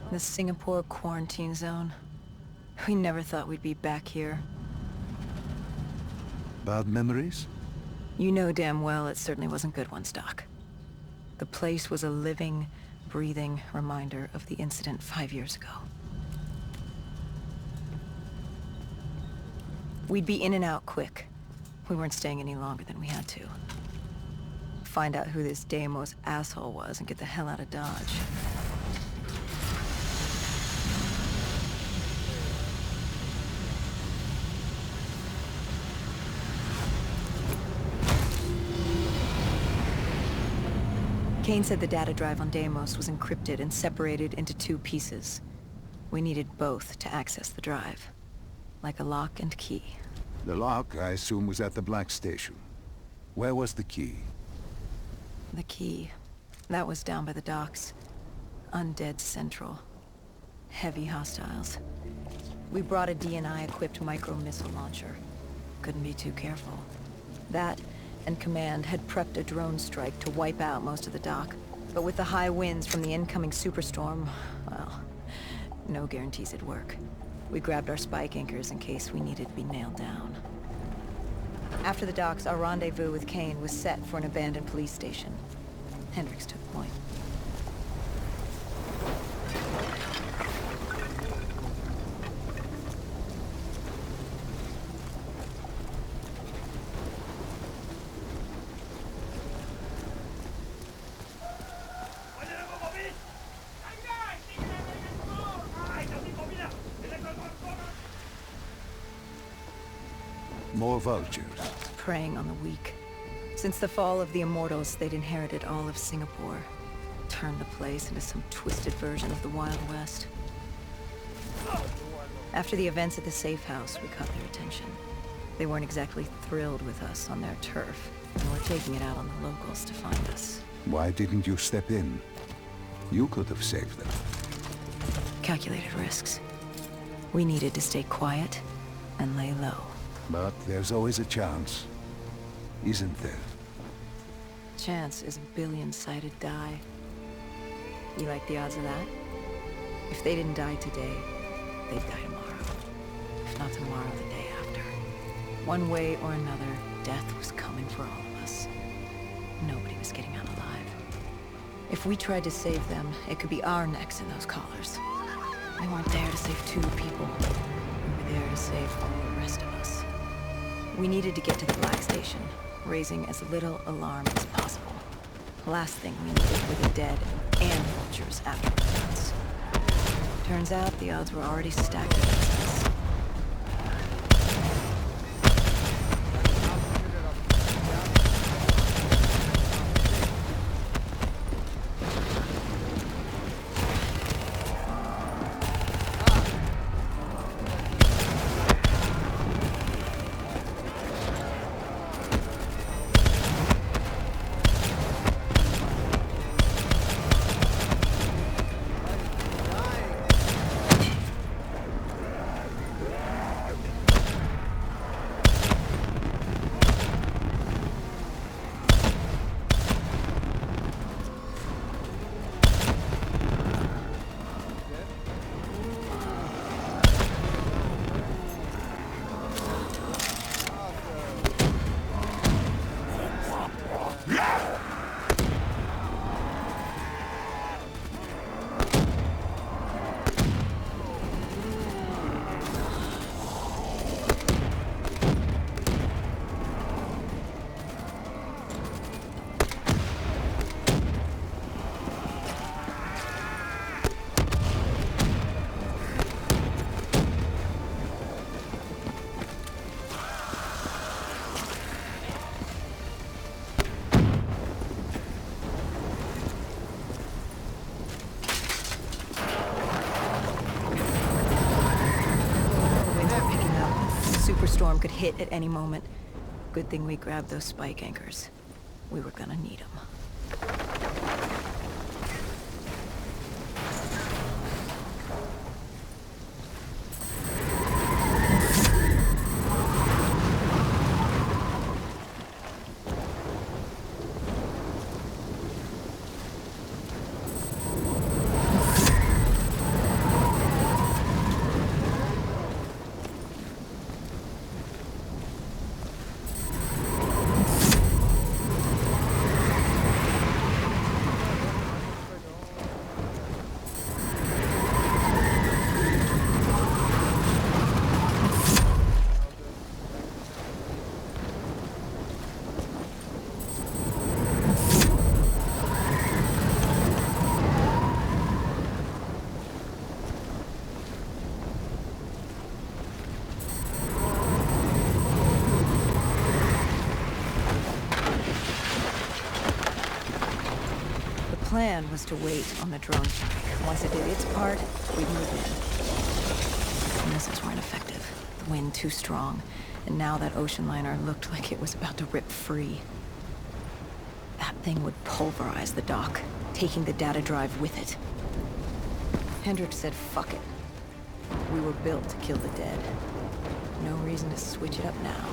The Singapore quarantine zone. We never thought we'd be back here. Bad memories? You know damn well it certainly wasn't good ones, Doc. The place was a living, breathing reminder of the incident 5 years ago. We'd be in and out quick. We weren't staying any longer than we had to. Find out who this Deimos asshole was and get the hell out of Dodge. Kane said the data drive on Deimos was encrypted and separated into 2 pieces. We needed both to access the drive. Like a lock and key. The lock, I assume, was at the Black Station. Where was the key? The key. That was down by the docks. Undead Central. Heavy hostiles. We brought a DNI-equipped micro-missile launcher. Couldn't be too careful. That, and Command had prepped a drone strike to wipe out most of the dock. But with the high winds from the incoming superstorm, well, no guarantees it'd work. We grabbed our spike anchors in case we needed to be nailed down. After the docks, our rendezvous with Kane was set for an abandoned police station. Hendricks took point. More vultures. Preying on the weak. Since the fall of the Immortals, they'd inherited all of Singapore. Turned the place into some twisted version of the Wild West. After the events at the safe house, we caught their attention. They weren't exactly thrilled with us on their turf, and were taking it out on the locals to find us. Why didn't you step in? You could have saved them. Calculated risks. We needed to stay quiet and lay low. But there's always a chance, isn't there? Chance is a billion-sided die. You like the odds of that? If they didn't die today, they'd die tomorrow. If not tomorrow, the day after. One way or another, death was coming for all of us. Nobody was getting out alive. If we tried to save them, it could be our necks in those collars. We weren't there to save 2 people. We were there to save all the rest of us. We needed to get to the Black Station, raising as little alarm as possible. The last thing we needed were the dead and vultures afterwards. Turns out the odds were already stacked against us. Storm could hit at any moment. Good thing we grabbed those spike anchors. We were gonna need them. plan was to wait on the drone strike. Once it did its part, we'd move in. The missiles weren't effective. The wind too strong. And now that ocean liner looked like it was about to rip free. That thing would pulverize the dock, taking the data drive with it. Hendricks said, fuck it. We were built to kill the dead. No reason to switch it up now.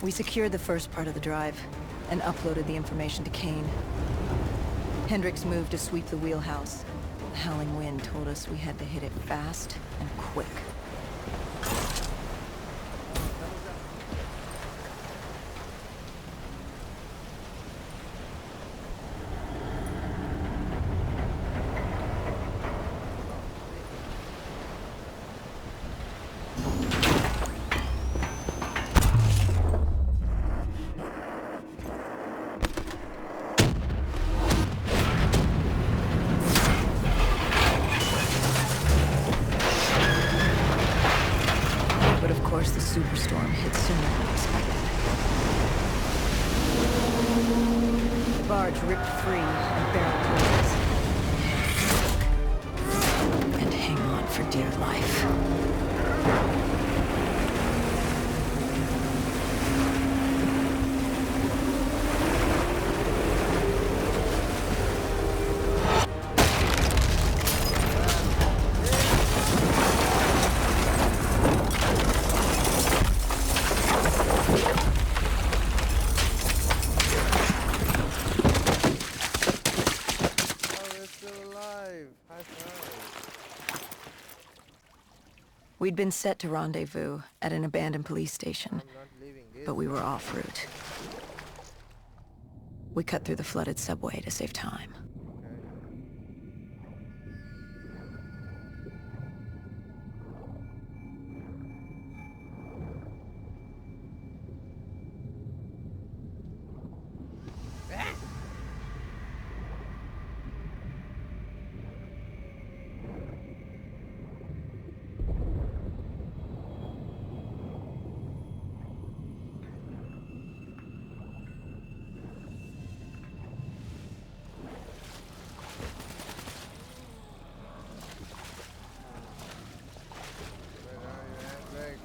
We secured the first part of the drive, and uploaded the information to Kane. Hendricks moved to sweep the wheelhouse. The howling wind told us we had to hit it fast and quick. Superstorm hit sooner than expected. The barge ripped free and barreled towards us. And hang on for dear life. We'd been set to rendezvous at an abandoned police station, I'm not leaving this. but we were off route. We cut through the flooded subway to save time. Where are you, Hendrik?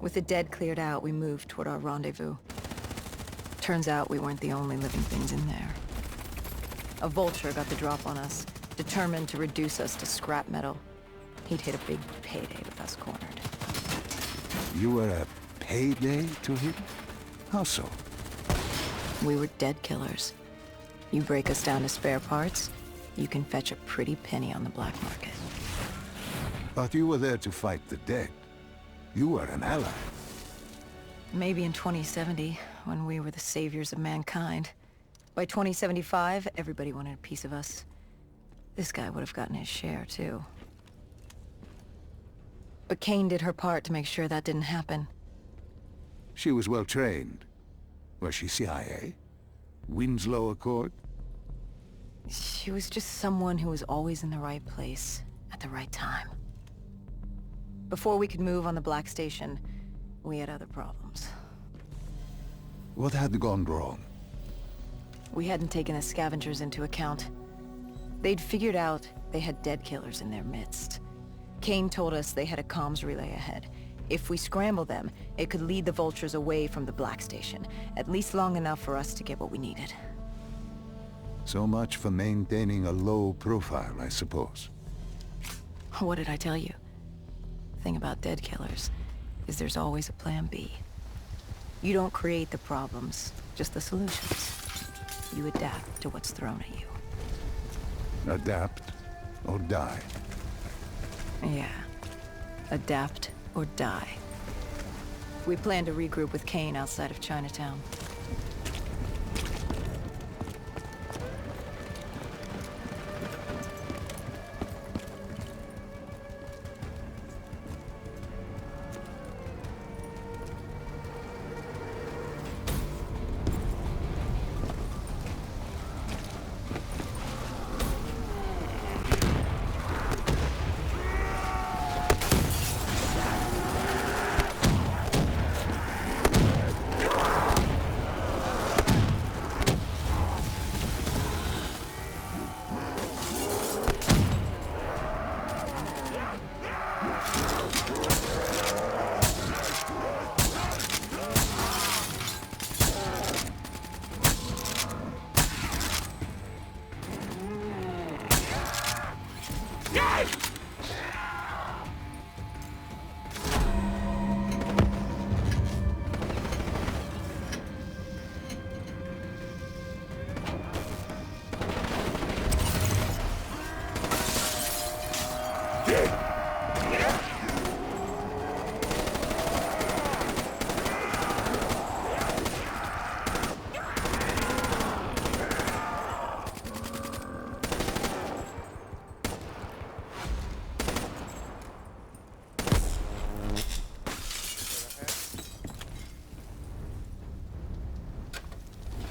With the dead cleared out, we moved toward our rendezvous. Turns out we weren't the only living things in there. A vulture got the drop on us, determined to reduce us to scrap metal. He'd hit a big payday with us cornered. You were a payday to him? How so? We were dead killers. You break us down to spare parts, you can fetch a pretty penny on the black market. But you were there to fight the dead. You were an ally. Maybe in 2070, when we were the saviors of mankind. By 2075, everybody wanted a piece of us. This guy would have gotten his share, too. But Kane did her part to make sure that didn't happen. She was well trained. Was she CIA? Winslow Accord? She was just someone who was always in the right place, at the right time. Before we could move on the Black Station, we had other problems. What had gone wrong? We hadn't taken the scavengers into account. They'd figured out they had dead killers in their midst. Kane told us they had a comms relay ahead. If we scramble them, it could lead the vultures away from the Black Station, at least long enough for us to get what we needed. So much for maintaining a low profile, I suppose. What did I tell you? The thing about dead killers is there's always a plan B. You don't create the problems, just the solutions. You adapt to what's thrown at you. Adapt or die. Yeah. Adapt or die. We plan to regroup with Kane outside of Chinatown.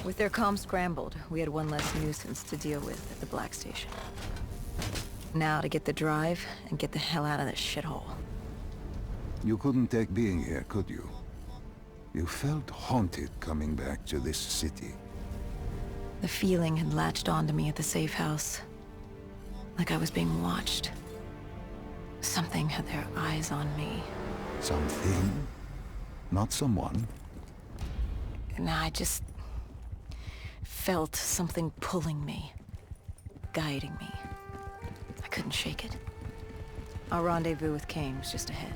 With their comms scrambled, we had one less nuisance to deal with at the Black Station. Now to get the drive and get the hell out of this shithole. You couldn't take being here, could you? You felt haunted coming back to this city. The feeling had latched onto me at the safe house. Like I was being watched. Something had their eyes on me. Something? Not someone? And I just felt something pulling me, guiding me. I couldn't shake it. Our rendezvous with Kane was just ahead.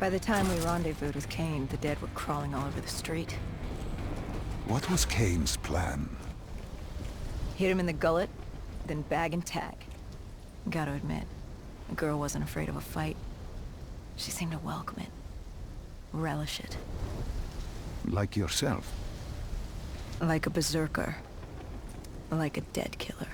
By the time we rendezvoused with Kane, the dead were crawling all over the street. What was Kane's plan? Hit him in the gullet, then bag and tag. Gotta admit, the girl wasn't afraid of a fight. She seemed to welcome it. Relish it. Like yourself? Like a berserker. Like a dead killer.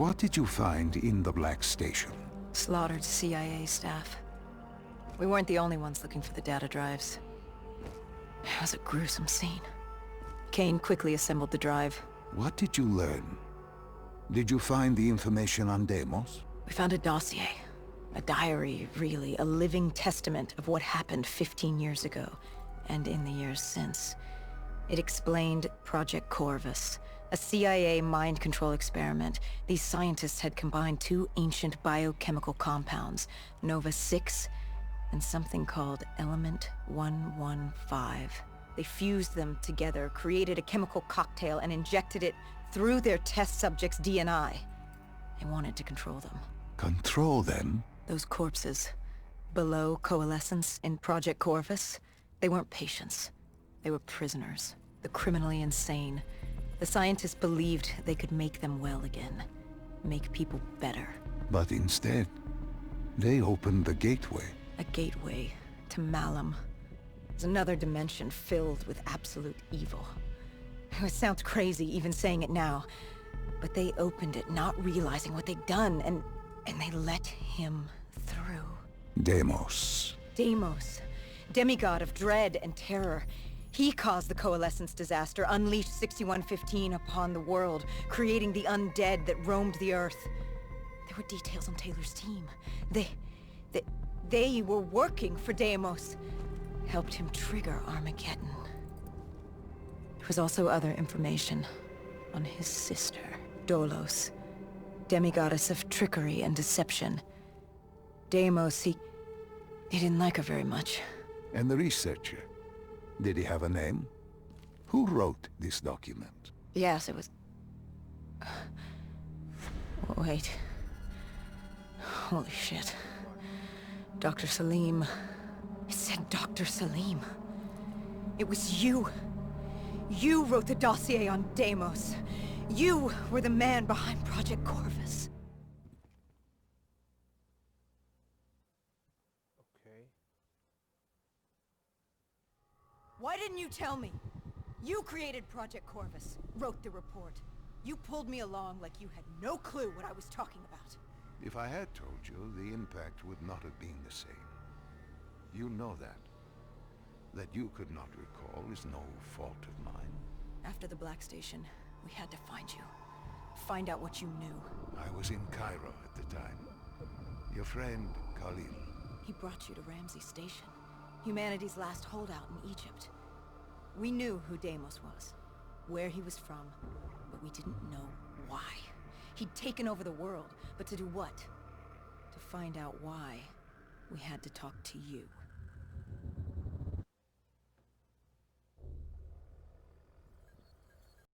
What did you find in the Black Station? Slaughtered CIA staff. We weren't the only ones looking for the data drives. It was a gruesome scene. Kane quickly assembled the drive. What did you learn? Did you find the information on Deimos? We found a dossier. A diary, really. A living testament of what happened 15 years ago, and in the years since. It explained Project Corvus, a CIA mind control experiment. These scientists had combined two ancient biochemical compounds, Nova-6 and something called Element 115. They fused them together, created a chemical cocktail, and injected it through their test subjects' DNI. They wanted to control them. Control them? Those corpses, below coalescence in Project Corvus, they weren't patients. They were prisoners, the criminally insane. The scientists believed they could make them well again, make people better. But instead, they opened the gateway. A gateway to Malum. It's another dimension filled with absolute evil. It sounds crazy even saying it now, but they opened it not realizing what they'd done, and they let him through. Deimos. Deimos, demigod of dread and terror. He caused the Coalescence disaster, unleashed 6115 upon the world, creating the undead that roamed the Earth. There were details on Taylor's team. They were working for Deimos. Helped him trigger Armageddon. There was also other information on his sister, Dolos, demigoddess of trickery and deception. Deimos, he didn't like her very much. And the researcher? Did he have a name? Who wrote this document? Yes, it was... Wait. Holy shit. Dr. Salim. It said Dr. Salim. It was you. You wrote the dossier on Deimos. You were the man behind Project Corvus. Okay. Why didn't you tell me? You created Project Corvus, wrote the report. You pulled me along like you had no clue what I was talking about. If I had told you, the impact would not have been the same. You know that. That you could not recall is no fault of mine. After the Black Station, we had to find you. Find out what you knew. I was in Cairo at the time. Your friend, Khalil. He brought you to Ramsey Station, humanity's last holdout in Egypt. We knew who Deimos was, where he was from, but we didn't know why. He'd taken over the world, but to do what? To find out why, we had to talk to you.